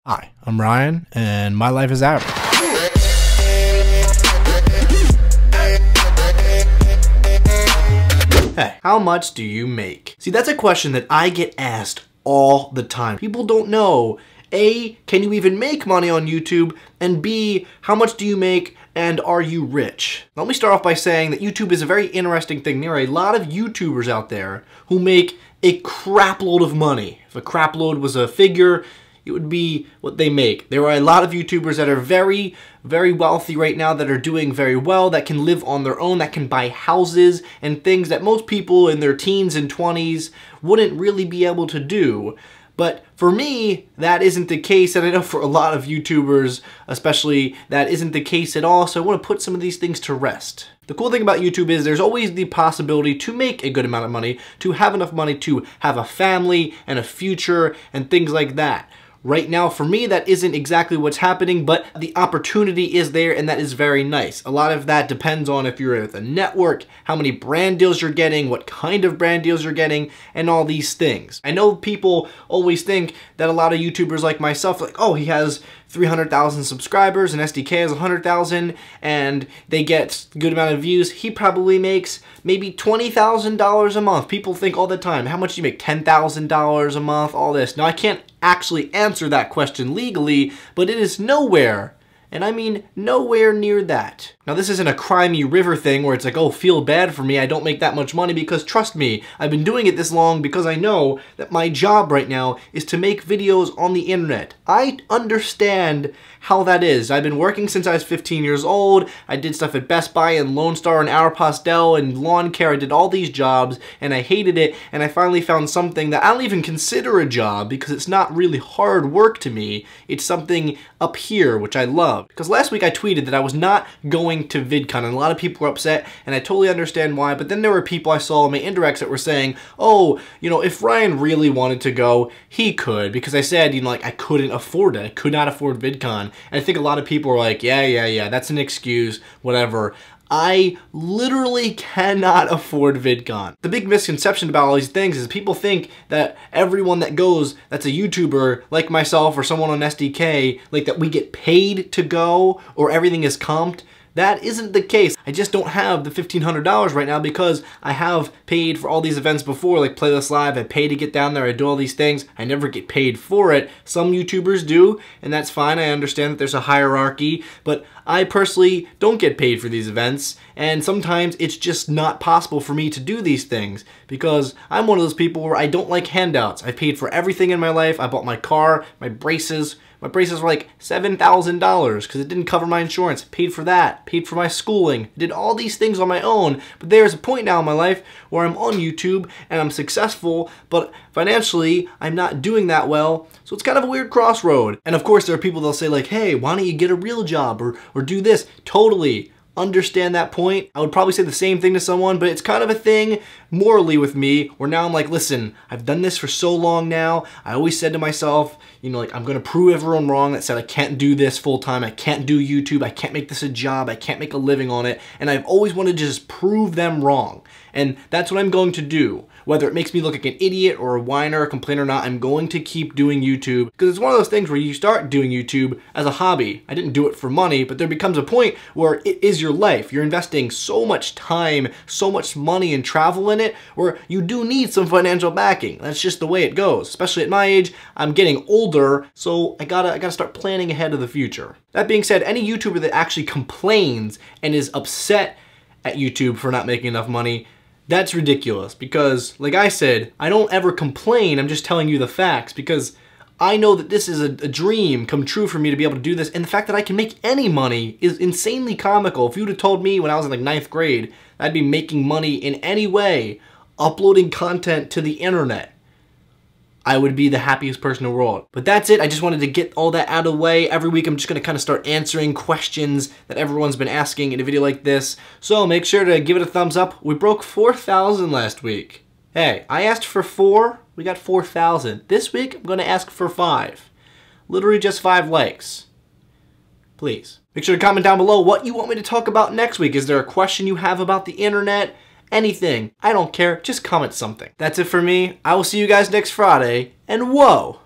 Hi, I'm Ryan, and my life is average. Hey, how much do you make? See, that's a question that I get asked all the time. People don't know, A, can you even make money on YouTube? And B, how much do you make and are you rich? Let me start off by saying that YouTube is a very interesting thing. There are a lot of YouTubers out there who make a crap load of money. If a crap load was a figure, it would be what they make. There are a lot of YouTubers that are very, very wealthy right now, that are doing very well, that can live on their own, that can buy houses and things that most people in their teens and 20s wouldn't really be able to do. But for me, that isn't the case, and I know for a lot of YouTubers especially, that isn't the case at all, so I want to put some of these things to rest. The cool thing about YouTube is there's always the possibility to make a good amount of money, to have enough money to have a family and a future and things like that. Right now, for me, that isn't exactly what's happening, but the opportunity is there, and that is very nice. A lot of that depends on if you're with a network, how many brand deals you're getting, what kind of brand deals you're getting, and all these things. I know people always think that a lot of YouTubers like myself, like, oh, he has 300,000 subscribers and SDK has 100,000 and they get a good amount of views. He probably makes maybe $20,000 a month. People think all the time, how much do you make? $10,000 a month, all this. Now, I can't actually answer that question legally, but it is nowhere, and I mean nowhere near that. Now, this isn't a crimey river thing where it's like, oh, feel bad for me, I don't make that much money, because trust me, I've been doing it this long because I know that my job right now is to make videos on the internet. I understand how that is. I've been working since I was 15 years old. I did stuff at Best Buy and Lone Star and Aeropostale and lawn care. I did all these jobs and I hated it, and I finally found something that I don't even consider a job because it's not really hard work to me. It's something up here, which I love. Because last week I tweeted that I was not going to VidCon, and a lot of people were upset, and I totally understand why, but then there were people I saw in my indirects that were saying, oh, you know, if Ryan really wanted to go, he could, because I said, you know, like, I couldn't afford it. I could not afford VidCon. And I think a lot of people were like, yeah, that's an excuse, whatever. I literally cannot afford VidCon. The big misconception about all these things is people think that everyone that goes that's a YouTuber like myself or someone on SDK, like that we get paid to go or everything is comped. That isn't the case. I just don't have the $1,500 right now because I have paid for all these events before, like Playlist Live. I pay to get down there, I do all these things. I never get paid for it. Some YouTubers do, and that's fine. I understand that there's a hierarchy, but I personally don't get paid for these events, and sometimes it's just not possible for me to do these things because I'm one of those people where I don't like handouts. I've paid for everything in my life. I bought my car, my braces. My braces were like $7,000 because it didn't cover my insurance. Paid for that, paid for my schooling, did all these things on my own. But there's a point now in my life where I'm on YouTube and I'm successful, but financially I'm not doing that well. So it's kind of a weird crossroad. And of course there are people that'll say like, hey, why don't you get a real job or do this? Totally understand that point. I would probably say the same thing to someone, but it's kind of a thing morally with me where now I'm like, listen, I've done this for so long now. I always said to myself, you know, like, I'm gonna prove everyone wrong that said I can't do this full time, I can't do YouTube, I can't make this a job, I can't make a living on it, and I've always wanted to just prove them wrong. And that's what I'm going to do. Whether it makes me look like an idiot or a whiner or complainer or not, I'm going to keep doing YouTube because it's one of those things where you start doing YouTube as a hobby. I didn't do it for money, but there becomes a point where it is your life. You're investing so much time, so much money and travel in it, where you do need some financial backing. That's just the way it goes. Especially at my age, I'm getting older, so I gotta start planning ahead of the future. That being said, any YouTuber that actually complains and is upset at YouTube for not making enough money, that's ridiculous because, like I said, I don't ever complain, I'm just telling you the facts because I know that this is a dream come true for me to be able to do this, and the fact that I can make any money is insanely comical. If you would have told me when I was in like 9th grade I'd be making money in any way, uploading content to the internet, I would be the happiest person in the world. But that's it. I just wanted to get all that out of the way. Every week I'm just going to kind of start answering questions that everyone's been asking in a video like this. So make sure to give it a thumbs up. We broke 4,000 last week. Hey, I asked for 4, we got 4,000. This week I'm going to ask for 5. Literally just 5 likes. Please. Make sure to comment down below what you want me to talk about next week. Is there a question you have about the internet? Anything. I don't care. Just comment something. That's it for me. I will see you guys next Friday. And whoa.